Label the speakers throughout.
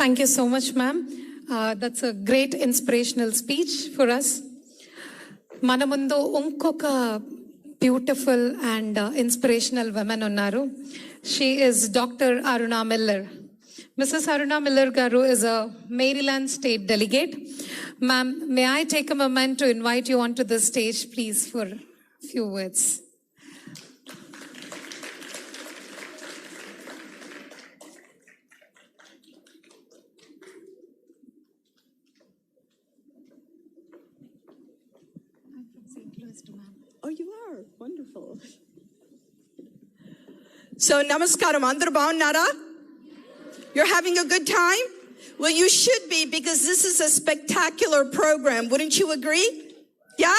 Speaker 1: Thank you so much, ma'am. That's a great inspirational speech for us. Manamundu unkoka beautiful and inspirational woman unnaru. She is Dr. Aruna Millar. Mrs. Aruna Millar garu is a Maryland state delegate. Ma'am, may I take a moment to invite you onto the stage, please, for a few words.
Speaker 2: Oh, you are? Wonderful. So, namaskaram. Andaru baagunnara? You're having a good time? Well, you should be, because this is a spectacular program. Wouldn't you agree? Yeah?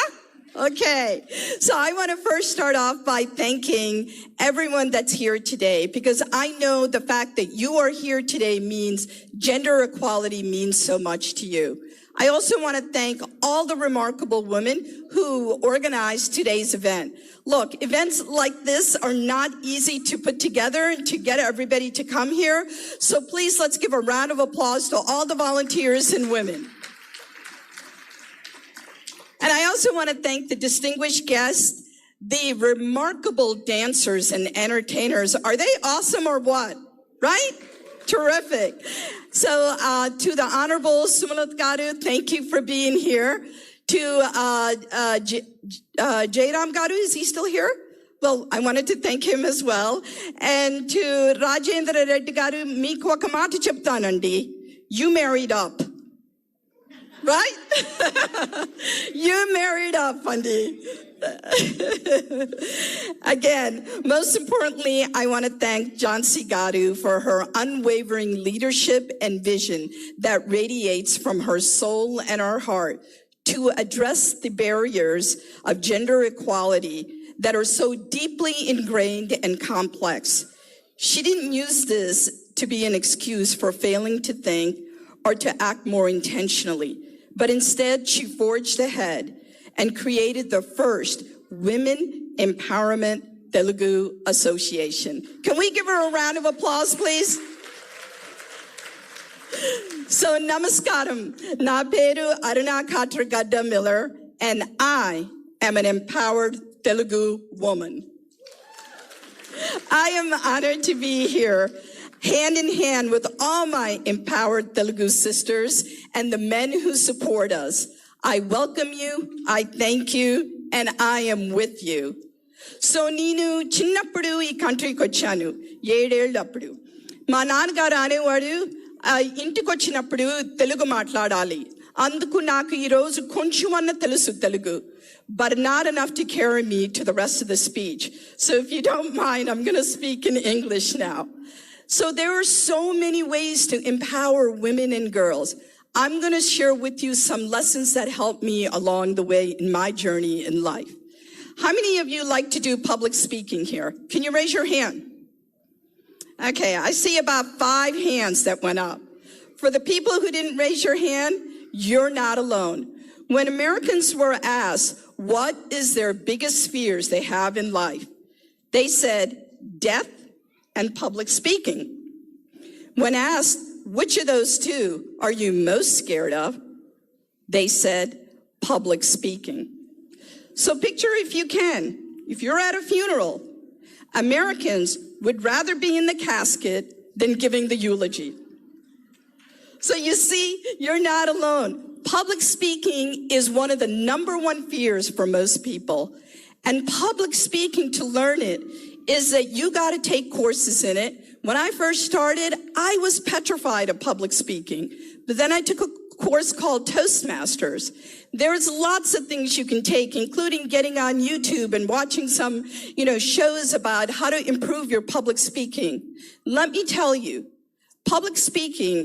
Speaker 2: Okay. So I want to first start off by thanking everyone that's here today, because I know the fact that you are here today means gender equality means so much to you. I also want to thank all the remarkable women who organized today's event. Look, events like this are not easy to put together and to get everybody to come here. So please, let's give a round of applause to all the volunteers and women. And I also want to thank the distinguished guests, the remarkable dancers and entertainers. Are they awesome or what? Right? Terrific. So to the Honorable Sumalat Garu, thank you for being here. To Jairam Garu, is he still here? Well, I wanted to thank him as well. And to Rajendra Reddy Garu, meeku oka maata cheptanandi. You married up. Right? You married up, Fundy. Again, most importantly, I want to thank Jhansi Garu for her unwavering leadership and vision that radiates from her soul and her heart to address the barriers of gender equality that are so deeply ingrained and complex. She didn't use this to be an excuse for failing to think or to act more intentionally, but instead she forged ahead and created the first Women Empowerment Telugu Association. Can we give her a round of applause, please? So, namaskaram. Na peru Aruna Millar, and I am an empowered Telugu woman. I am honored to be here, hand in hand with all my empowered Telugu sisters and the men who support us. I welcome you, I thank you, and I am with you. So Ninu chinnappudu ee country kochanu 7 ఏళ్ళప్పుడు మా నాన్నగారు అనేవాడు ఇంటికి వచ్చినప్పుడు తెలుగు మాట్లాడాలి అందుకు నాకు ఈ రోజు కొంచెమన్న తెలుసు Telugu but not enough to carry me to the rest of the speech. So if you don't mind, I'm going to speak in English now. So there are so many ways to empower women and girls. I'm going to share with you some lessons that helped me along the way in my journey in life. How many of you like to do public speaking here? Can you raise your hand? Okay, I see about 5 hands that went up. For the people who didn't raise your hand, you're not alone. When Americans were asked what is their biggest fears they have in life, they said death and public speaking. When asked, which of those two are you most scared of? They said, public speaking. So picture if you can, if you're at a funeral, Americans would rather be in the casket than giving the eulogy. So you see, you're not alone. Public speaking is one of the #1 fears for most people. And public speaking, to learn it, is that you got to take courses in it. When I first started, I was petrified of public speaking, but then I took a course called Toastmasters. There's lots of things you can take, including getting on YouTube and watching some, shows about how to improve your public speaking. Let me tell you, public speaking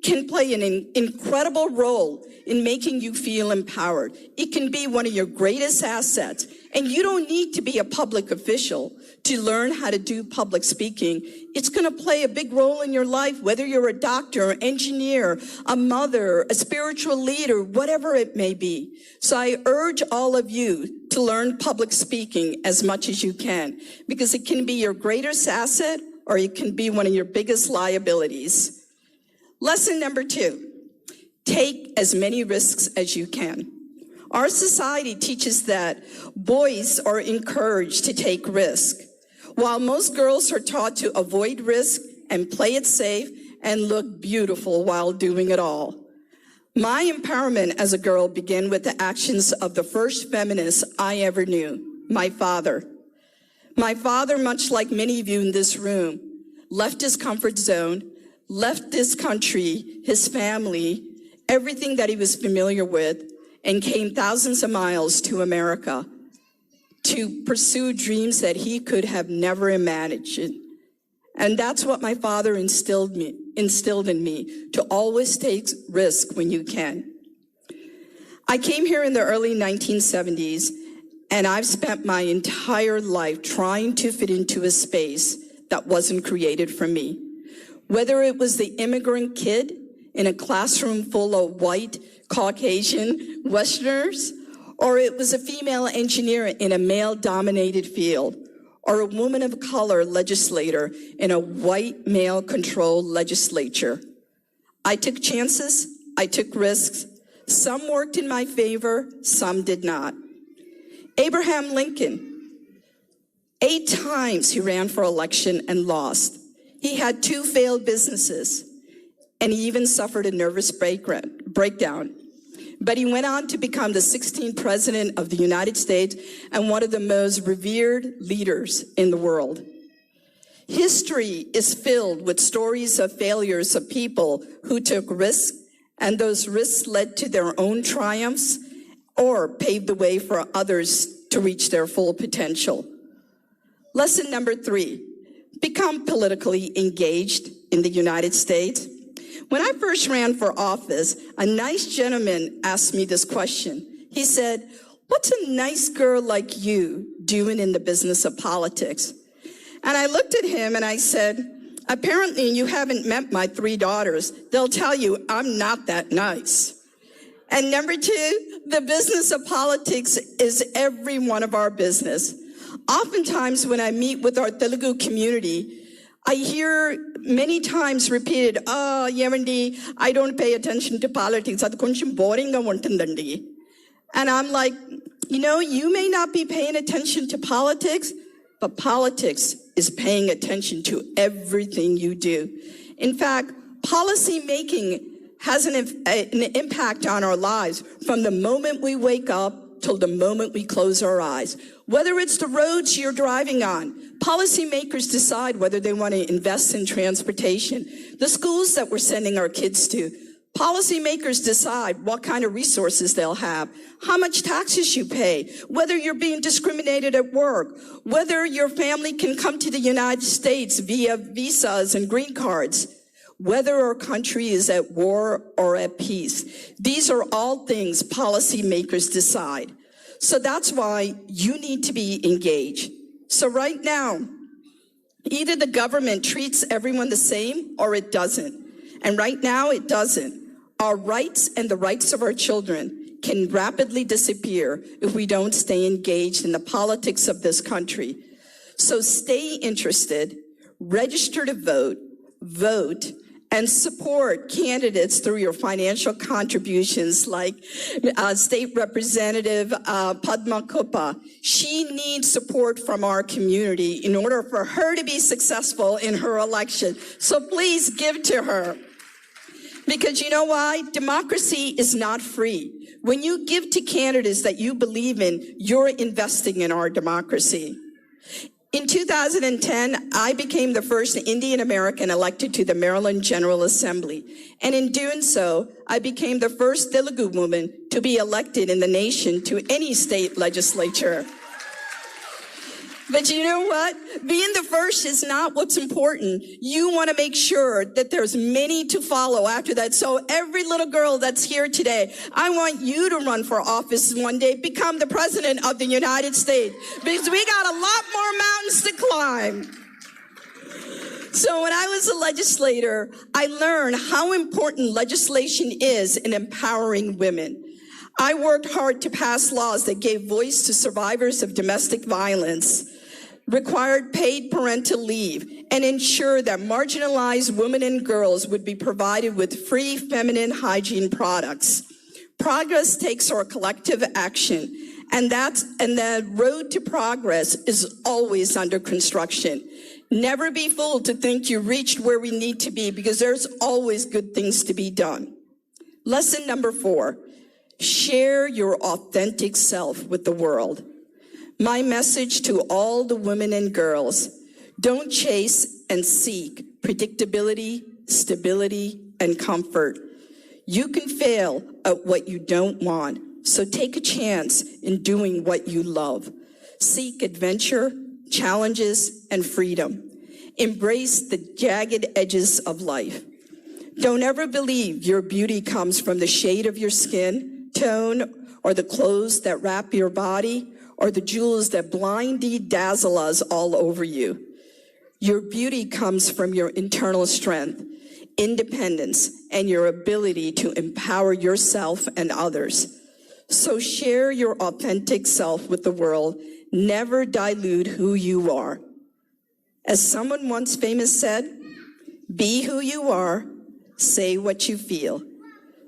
Speaker 2: can play an incredible role in making you feel empowered. It can be one of your greatest assets. And you don't need to be a public official to learn how to do public speaking. It's going to play a big role in your life, whether you're a doctor, engineer, a mother, a spiritual leader, whatever it may be. So I urge all of you to learn public speaking as much as you can, because it can be your greatest asset or it can be one of your biggest liabilities. Lesson number 2, take as many risks as you can. Our society teaches that boys are encouraged to take risk, while most girls are taught to avoid risk and play it safe and look beautiful while doing it all. My empowerment as a girl began with the actions of the first feminist I ever knew, my father. My father, much like many of you in this room, left his comfort zone, left this country, his family, everything that he was familiar with, and came thousands of miles to America to pursue dreams that he could have never imagined. And that's what my father instilled in me, to always take risk when you can. I came here in the early 1970s, and I've spent my entire life trying to fit into a space that wasn't created for me. Whether it was the immigrant kid in a classroom full of white, Caucasian Westerners, or it was a female engineer in a male-dominated field, or a woman of color legislator in a white male-controlled legislature. I took chances, I took risks. Some worked in my favor, some did not. Abraham Lincoln, 8 times he ran for election and lost. He had 2 failed businesses, and he even suffered a nervous breakdown. But he went on to become the 16th president of the United States and one of the most revered leaders in the world. History is filled with stories of failures of people who took risks, and those risks led to their own triumphs or paved the way for others to reach their full potential. Lesson number 3, become politically engaged in the United States. When I first ran for office, a nice gentleman asked me this question. He said, "What's a nice girl like you doing in the business of politics?" And I looked at him and I said, "Apparently you haven't met my 3 daughters. They'll tell you I'm not that nice." And number 2, the business of politics is every one of our business. Oftentimes when I meet with our Telugu community, I hear many times repeated, "Yevandi, I don't pay attention to politics. Adi koncham boring ga untundandi." And I'm like, you may not be paying attention to politics, but politics is paying attention to everything you do. In fact, policy making has an impact on our lives from the moment we wake up till the moment we close our eyes. Whether it's the roads you're driving on, policymakers decide whether they want to invest in transportation. The schools that we're sending our kids to, policymakers decide what kind of resources they'll have, how much taxes you pay, whether you're being discriminated at work, whether your family can come to the United States via visas and green cards, whether our country is at war or at peace. These are all things policymakers decide. So that's why you need to be engaged. So right now, either the government treats everyone the same or it doesn't. And right now it doesn't. Our rights and the rights of our children can rapidly disappear if we don't stay engaged in the politics of this country. So stay interested, register to vote, and support candidates through your financial contributions like State Representative Padma Kuppa. She needs support from our community in order for her to be successful in her election. So please give to her. Because you know why? Democracy is not free. When you give to candidates that you believe in, you're investing in our democracy. In 2010, I became the first Indian American elected to the Maryland General Assembly. And in doing so, I became the first Telugu woman to be elected in the nation to any state legislature. But you know what? Being the first is not what's important. You want to make sure that there's many to follow after that. So every little girl that's here today, I want you to run for office one day, become the president of the United States, because we got a lot more mountains to climb. So when I was a legislator, I learned how important legislation is in empowering women. I worked hard to pass laws that gave voice to survivors of domestic violence. required paid parental leave, and ensure that marginalized women and girls would be provided with free feminine hygiene products. Progress takes our collective action, and the road to progress is always under construction. Never be fooled to think you reached where we need to be, because there's always good things to be done. Lesson number 4, share your authentic self with the world. My message to all the women and girls: don't chase and seek predictability, stability, and comfort. You can fail at what you don't want, so take a chance in doing what you love. Seek adventure, challenges, and freedom. Embrace the jagged edges of life. Don't ever believe your beauty comes from the shade of your skin tone, or the clothes that wrap your body, or the jewels that blindly dazzle us all over you. Your beauty comes from your internal strength, independence, and your ability to empower yourself and others. So share your authentic self with the world. Never dilute who you are. As someone once famous said, be who you are, say what you feel,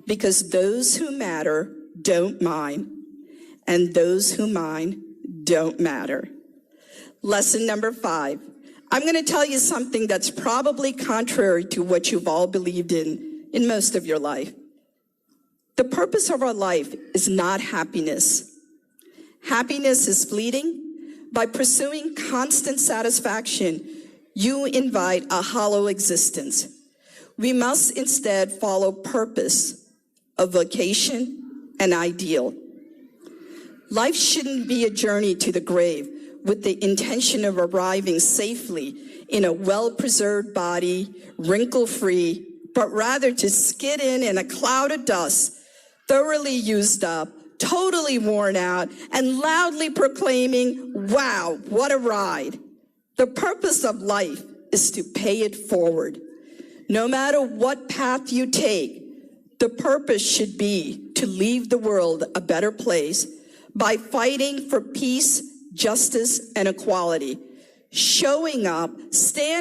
Speaker 2: because those who matter don't mind, and those who mind don't matter. Lesson number 5. I'm going to tell you something that's probably contrary to what you've all believed in most of your life. The purpose of our life is not happiness. Happiness is fleeting. By pursuing constant satisfaction, you invite a hollow existence. We must instead follow purpose, a vocation, an ideal. Life shouldn't be a journey to the grave with the intention of arriving safely in a well-preserved body, wrinkle-free, but rather to skid in a cloud of dust, thoroughly used up, totally worn out, and loudly proclaiming, wow, what a ride. The purpose of life is to pay it forward. No matter what path you take, the purpose should be to leave the world a better place by fighting for peace, justice, and equality, showing up, standing